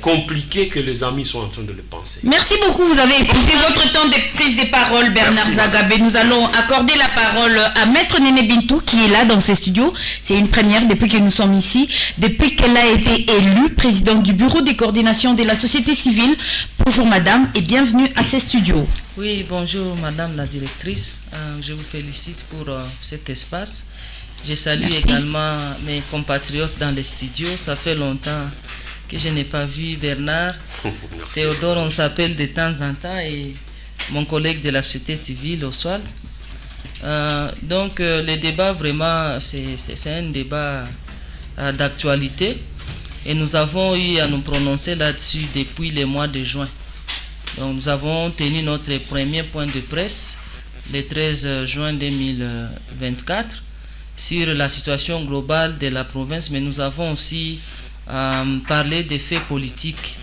compliqué que les amis sont en train de le penser. Merci beaucoup, vous avez épuisé votre temps de prise de parole, Bernard Zagabé. Nous allons accorder la parole à Maître Néné Bintou qui est là dans ces studios. C'est une première depuis que nous sommes ici, depuis qu'elle a été élue présidente du bureau de coordination de la société civile. Bonjour madame et bienvenue à ces studios. Oui, bonjour madame la directrice. Je vous félicite pour cet espace. Je salue également mes compatriotes dans les studios. Ça fait longtemps que je n'ai pas vu Bernard. Théodore, on s'appelle de temps en temps, et mon collègue de la société civile, Oswald. Donc le débat, vraiment, c'est un débat d'actualité, et nous avons eu à nous prononcer là-dessus depuis le mois de juin. Donc nous avons tenu notre premier point de presse le 13 juin 2024 sur la situation globale de la province, mais nous avons aussi parler des faits politiques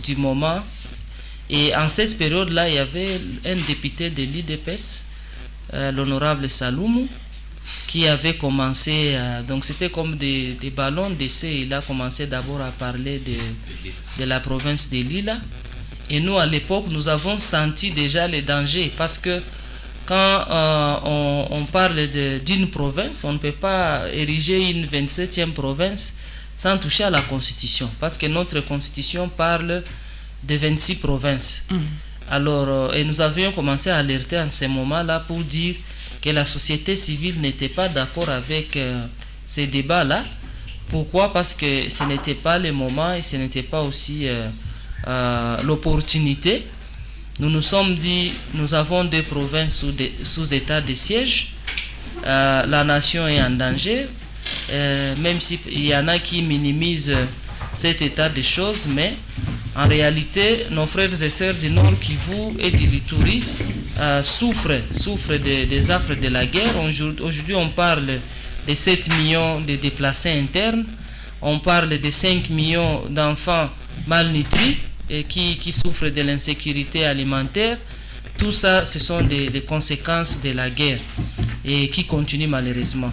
du moment. Et en cette période-là, il y avait un député de l'IDPS, l'honorable Saloumou, qui avait commencé, donc c'était comme des ballons d'essai. Il a commencé d'abord à parler de la province de Lila. Et nous, à l'époque, nous avons senti déjà les dangers, parce que quand on parle d'une province, on ne peut pas ériger une 27e province sans toucher à la Constitution, parce que notre Constitution parle de 26 provinces. Alors, et nous avions commencé à alerter en ce moment-là pour dire que la société civile n'était pas d'accord avec ces débats-là. Pourquoi? Parce que ce n'était pas le moment et ce n'était pas aussi l'opportunité. Nous nous sommes dit, nous avons deux provinces sous état de siège. La nation est en danger. Même s'il y en a qui minimisent cet état de choses, mais en réalité, nos frères et sœurs du Nord Kivu et du Lituri souffrent des affres de la guerre. Aujourd'hui, on parle de 7 millions de déplacés internes, on parle de 5 millions d'enfants malnutris et qui souffrent de l'insécurité alimentaire. Tout ça, ce sont des conséquences de la guerre et qui continuent malheureusement.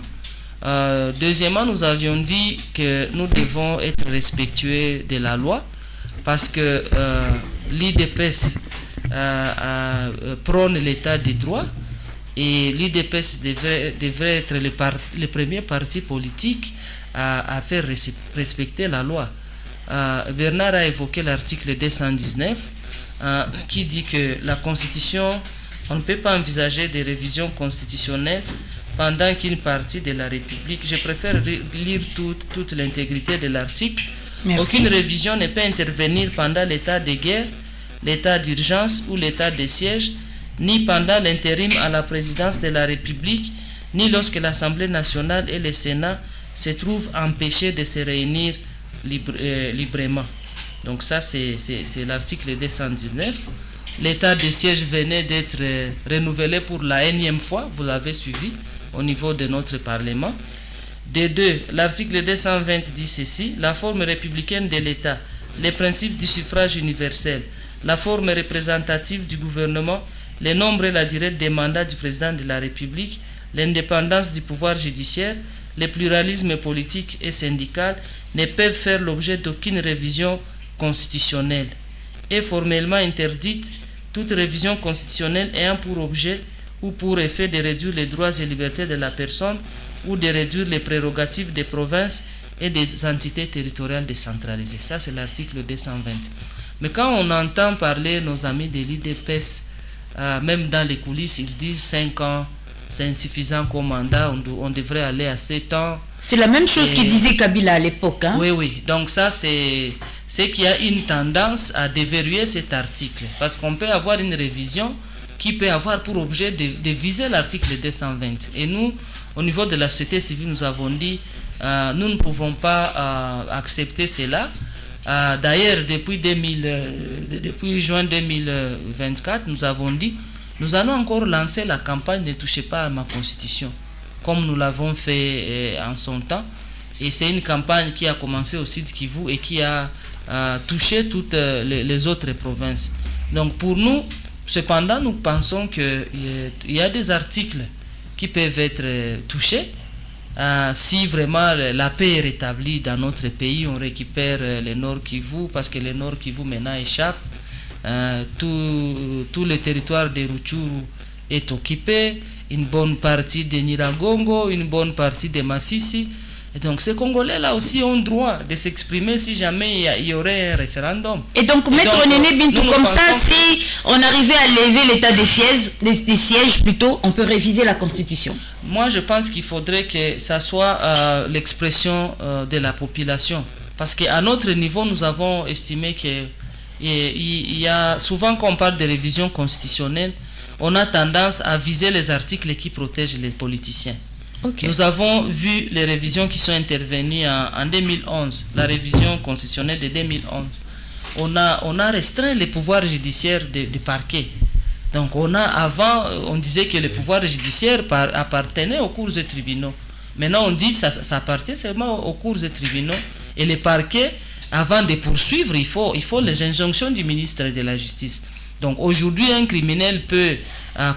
Deuxièmement, nous avions dit que nous devons être respectueux de la loi, parce que l'IDPS prône l'état de droit, et l'IDPS devrait être le premier parti politique à faire respecter la loi. Bernard a évoqué l'article 219 qui dit que la Constitution, on ne peut pas envisager des révisions constitutionnelles pendant qu'une partie de la République, je préfère lire toute l'intégrité de l'article. Aucune révision ne peut intervenir pendant l'état de guerre, l'état d'urgence ou l'état de siège, ni pendant l'intérim à la présidence de la République, ni lorsque l'Assemblée nationale et le Sénat se trouvent empêchés de se réunir librement. Donc ça, c'est l'article 219. L'état de siège venait d'être renouvelé pour la énième fois, vous l'avez suivi, au niveau de notre Parlement. De deux, l'article 220 dit ceci: la forme républicaine de l'État, les principes du suffrage universel, la forme représentative du gouvernement, le nombre et la durée des mandats du président de la République, l'indépendance du pouvoir judiciaire, le pluralisme politique et syndical ne peuvent faire l'objet d'aucune révision constitutionnelle. Est formellement interdite toute révision constitutionnelle ayant pour objet ou pour effet de réduire les droits et libertés de la personne ou de réduire les prérogatives des provinces et des entités territoriales décentralisées. Ça, c'est l'article 220. Mais quand on entend parler nos amis de l'IDPS, même dans les coulisses, ils disent 5 ans, c'est insuffisant comme mandat, on devrait aller à 7 ans. C'est la même chose que disait Kabila à l'époque. Hein? Oui. Donc ça, c'est qu'il y a une tendance à déverrouiller cet article. Parce qu'on peut avoir une révision qui peut avoir pour objet de viser l'article 220. Et nous, au niveau de la société civile, nous avons dit, nous ne pouvons pas accepter cela. D'ailleurs, depuis juin 2024, nous avons dit, nous allons encore lancer la campagne « Ne touchez pas à ma constitution », comme nous l'avons fait en son temps. Et c'est une campagne qui a commencé au Sud Kivu et qui a touché toutes les autres provinces. Donc pour nous, cependant, nous pensons qu'il y a des articles qui peuvent être touchés, si vraiment la paix est rétablie dans notre pays, on récupère le Nord Kivu, parce que le Nord Kivu maintenant échappe. Tout le territoire de Rutshuru est occupé, une bonne partie de Nyiragongo, une bonne partie de Masisi. Et donc ces Congolais-là aussi ont droit de s'exprimer si jamais il y aurait un référendum. Et donc, Maître Néné Bintou, comme ça, si on arrivait à lever l'état des sièges plutôt, on peut réviser la Constitution. Moi, je pense qu'il faudrait que ça soit l'expression de la population. Parce qu'à notre niveau, nous avons estimé que il y a souvent quand on parle de révision constitutionnelle, on a tendance à viser les articles qui protègent les politiciens. Okay. Nous avons vu les révisions qui sont intervenues en 2011, la révision constitutionnelle de 2011. On a restreint les pouvoirs judiciaires des parquets. Donc avant, on disait que le pouvoir judiciaire appartenait aux cours des tribunaux. Maintenant, on dit que ça appartient seulement aux cours des tribunaux. Et les parquets, avant de poursuivre, il faut les injonctions du ministre de la Justice. Donc aujourd'hui, un criminel peut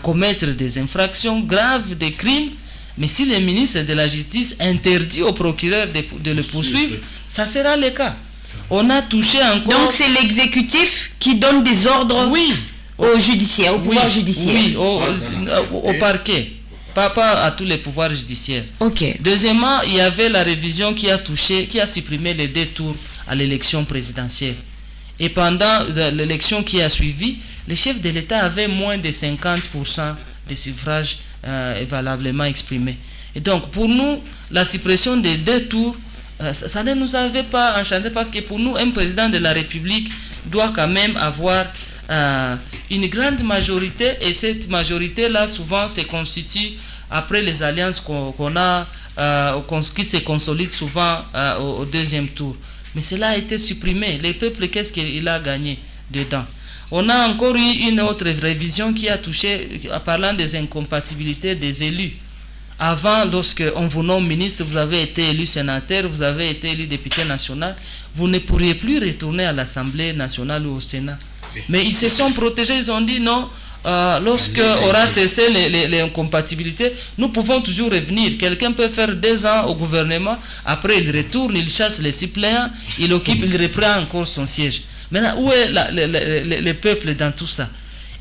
commettre des infractions graves, des crimes, mais si le ministre de la Justice interdit au procureur de le poursuivre, ça sera le cas. On a touché encore... Donc c'est l'exécutif qui donne des ordres au judiciaire, au pouvoir judiciaire. Oui, au parquet. Pas à tous les pouvoirs judiciaires. Okay. Deuxièmement, il y avait la révision qui a supprimé les 2 tours à l'élection présidentielle. Et pendant l'élection qui a suivi, les chefs de l'État avaient moins de 50% des suffrages valablement exprimés. Et donc, pour nous, la suppression des 2 tours, ça ne nous avait pas enchanté, parce que pour nous, un président de la République doit quand même avoir une grande majorité, et cette majorité-là, souvent, se constitue après les alliances qu'on a, qui se consolident souvent au 2e tour. Mais cela a été supprimé. Le peuple, qu'est-ce qu'il a gagné dedans? On a encore eu une autre révision qui a touché, en parlant des incompatibilités des élus. Avant, lorsque on vous nomme ministre, vous avez été élu sénateur, vous avez été élu député national, vous ne pourriez plus retourner à l'Assemblée nationale ou au Sénat. Mais ils se sont protégés, ils ont dit non, lorsque aura cessé les incompatibilités, nous pouvons toujours revenir. Quelqu'un peut faire 2 ans au gouvernement, après il retourne, il chasse les suppléants, il reprend encore son siège. Maintenant, où est le peuple dans tout ça?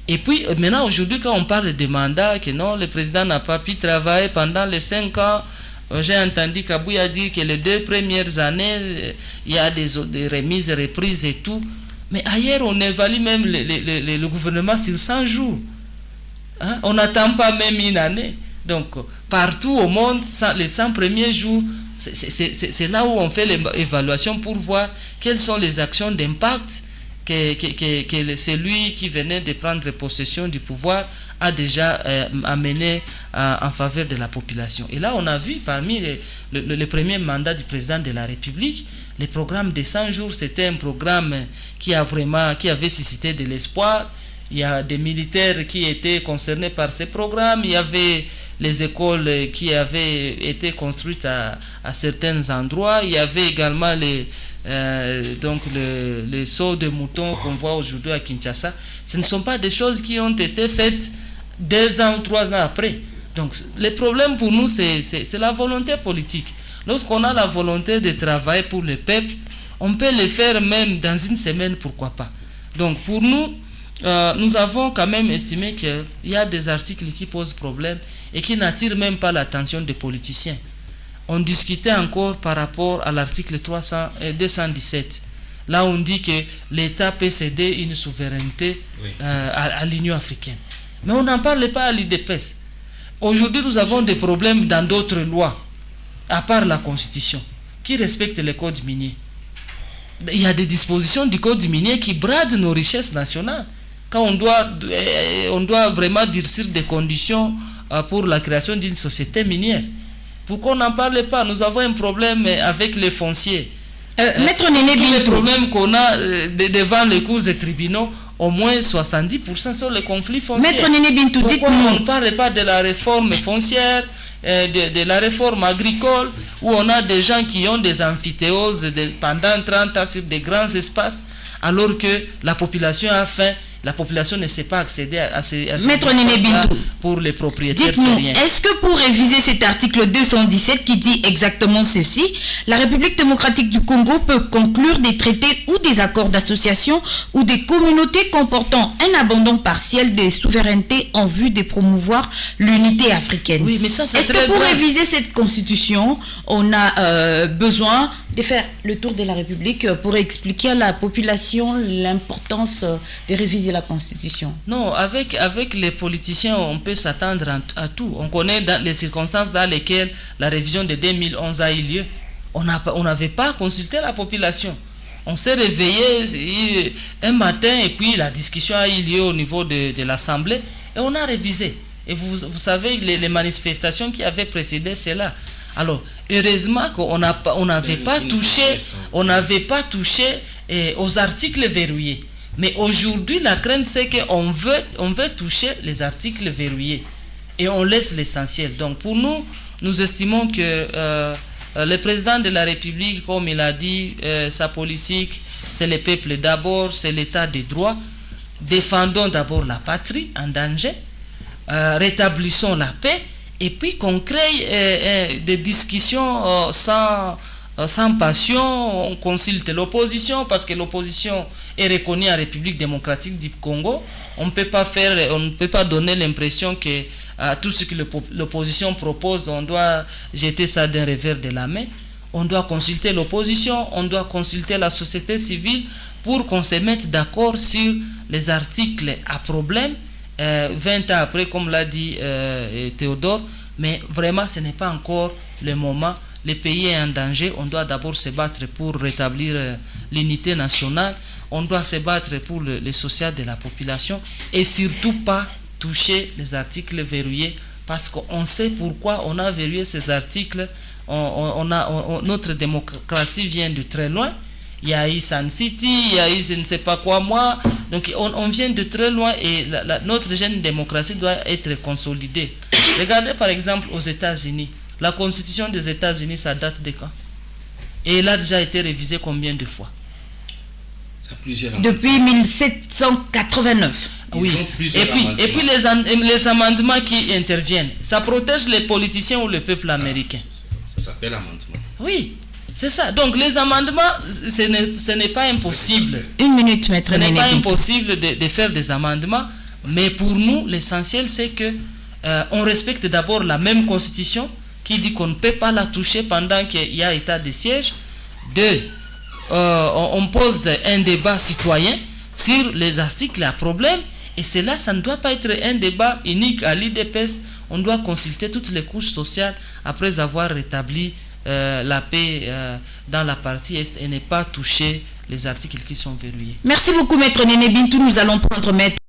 Et puis, maintenant, aujourd'hui, quand on parle de mandat, que non, le président n'a pas pu travailler pendant les 5 ans, j'ai entendu Kabouya dire que les 2 premières années, il y a des remises, reprises et tout. Mais ailleurs, on évalue même le gouvernement sur 100 jours. Hein? On n'attend pas même une année. Donc, partout au monde, les 100 premiers jours, c'est là où on fait l'évaluation pour voir quelles sont les actions d'impact que celui qui venait de prendre possession du pouvoir a déjà amené en faveur de la population. Et là, on a vu parmi le premier mandat du président de la République, le programme de 100 jours, c'était un programme qui avait suscité de l'espoir. Il y a des militaires qui étaient concernés par ce programme. Il y avait les écoles qui avaient été construites à certains endroits. Il y avait également les sauts de moutons qu'on voit aujourd'hui à Kinshasa. Ce ne sont pas des choses qui ont été faites 2 ans ou 3 ans après. Donc le problème pour nous, c'est la volonté politique. Lorsqu'on a la volonté de travailler pour le peuple, on peut le faire même dans une semaine, pourquoi pas. Donc pour nous, nous avons quand même estimé qu'il y a des articles qui posent problème et qui n'attirent même pas l'attention des politiciens. On discutait encore par rapport à l'article 217. Là, on dit que l'État peut céder une souveraineté à l'Union africaine. Mais on n'en parle pas à l'UDPS. Aujourd'hui, nous avons des problèmes dans d'autres lois, à part la Constitution, qui respectent le code minier. Il y a des dispositions du code minier qui bradent nos richesses nationales. Quand on doit vraiment durcir des conditions pour la création d'une société minière. Pourquoi on n'en parle pas? Nous avons un problème avec les fonciers. Maître Néné Bintou, tous les problèmes qu'on a devant les cours des tribunaux, au moins 70% sont les conflits fonciers. Maître Néné Bintou, pourquoi on ne parle pas de la réforme foncière, de la réforme agricole, où on a des gens qui ont des amphithéoses pendant 30 ans sur des grands espaces, alors que la population a faim, la population ne sait pas accéder à ces Maître Néné Bintou, pour les propriétaires dites-nous, terriens. est-ce que pour réviser cet article 217 qui dit exactement ceci, la République démocratique du Congo peut conclure des traités ou des accords d'association ou des communautés comportant un abandon partiel des souverainetés en vue de promouvoir l'unité africaine? Oui, mais ça est-ce que pour réviser cette constitution, on a besoin de faire le tour de la République pour expliquer à la population l'importance de réviser la constitution? Non, avec les politiciens, on peut s'attendre à tout. On connaît dans les circonstances dans lesquelles la révision de 2011 a eu lieu. On n'avait pas consulté la population. On s'est réveillé un matin et puis la discussion a eu lieu au niveau de l'Assemblée et on a révisé. Et vous savez, les manifestations qui avaient précédé cela. Alors, heureusement qu'on n'avait pas touché aux articles verrouillés. Mais aujourd'hui, la crainte, c'est qu'on veut toucher les articles verrouillés. Et on laisse l'essentiel. Donc, pour nous, nous estimons que le président de la République, comme il a dit, sa politique, c'est le peuple d'abord, c'est l'état de droit. Défendons d'abord la patrie en danger. Rétablissons la paix. Et puis qu'on crée des discussions sans passion. On consulte l'opposition parce que l'opposition est reconnue en République démocratique du Congo. On ne peut pas donner l'impression que tout ce que l'opposition propose, on doit jeter ça d'un revers de la main. On doit consulter l'opposition, on doit consulter la société civile pour qu'on se mette d'accord sur les articles à problème. 20 ans après, comme l'a dit Théodore, mais vraiment ce n'est pas encore le moment. Le pays est en danger, on doit d'abord se battre pour rétablir l'unité nationale, on doit se battre pour le social de la population et surtout pas toucher les articles verrouillés parce qu'on sait pourquoi on a verrouillé ces articles. Notre démocratie vient de très loin. Il y a eu Sun City, il y a eu je ne sais pas quoi moi. Donc on vient de très loin et notre jeune démocratie doit être consolidée. Regardez par exemple aux États-Unis. La constitution des États-Unis, ça date de quand? Et elle a déjà été révisée combien de fois? Depuis 1789. Oui. Et puis les amendements qui interviennent, ça protège les politiciens ou le peuple américain. Ça s'appelle amendement. Oui. C'est ça. Donc les amendements, ce n'est pas impossible. Une minute, maître. Ce n'est pas impossible de faire des amendements, mais pour nous, l'essentiel, c'est que on respecte d'abord la même constitution qui dit qu'on ne peut pas la toucher pendant qu'il y a état de siège. Deux, on pose un débat citoyen sur les articles à problème, et cela, ça ne doit pas être un débat unique à l'IDPS. On doit consulter toutes les couches sociales après avoir rétabli la paix dans la partie Est et ne pas toucher les articles qui sont verrouillés. Merci beaucoup, maître Néné Bintou. Nous allons prendre maître